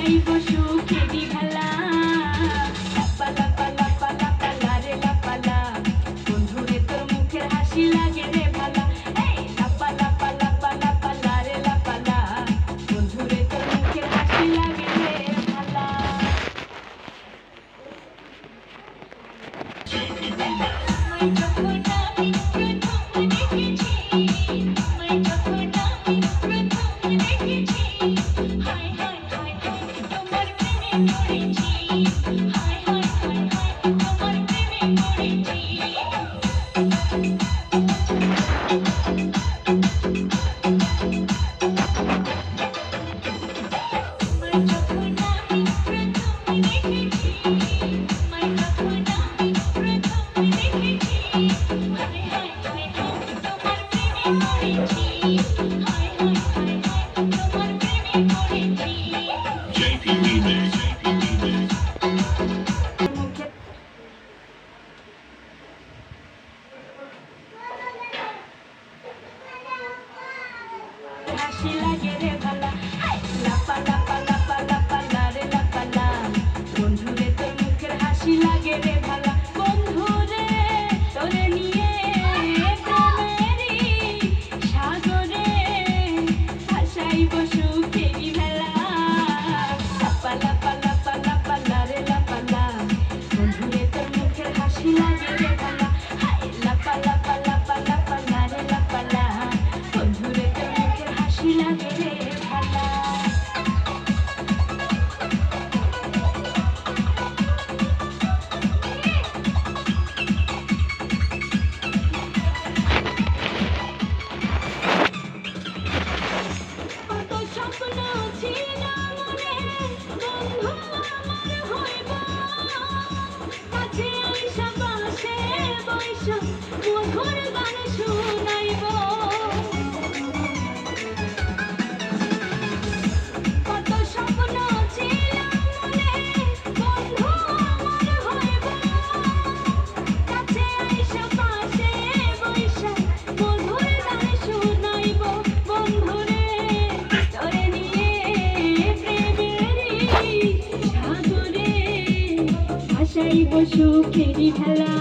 ভাসাইব সুখেরই ভেলা লাপা লাপা লাপা লাপা লারে লাপা লা বন্ধুরে তোর মুখের হাসি লাগে রে ভালা এই লাপা লাপা লাপা লাপা লারে লাপা লা বন্ধুরে তোর মুখের হাসি লাগে রে ভালা হাসি লাগে রে ভালা লাপা লাপা লাপা লাপা লারে লাপা লা বন্ধুরে তোর মুখের হাসি লাগে রে ভালা বন্ধুরে তোরে নিয়ে প্রেমেরই সাগরে ভাসাইব সুখেরই ভেলা লাপা লাপা লাপা লাপা লারে লাপা লা বন্ধুরে তোর মুখের হাসি লাগে রে ভালা লাপা লাপা লাপা লাপা লারে লাপা লা বন্ধুরে তোর মুখের হাসি লাগে রে ভালা কত স্বপ্ন ছিল মনে বন্ধু আমার হইব কাছে আইসা পাশে বৈশা মধুর গান শুনাইব কত স্বপ্ন ছিল মনে বন্ধু আমার হইব কাছে আইসা পাশে বৈশা মধুর গান শুনাইব বন্ধুরে তোরে নিয়ে প্রেমেরই সাগরে ভাসাইব সুখেরই ভেলা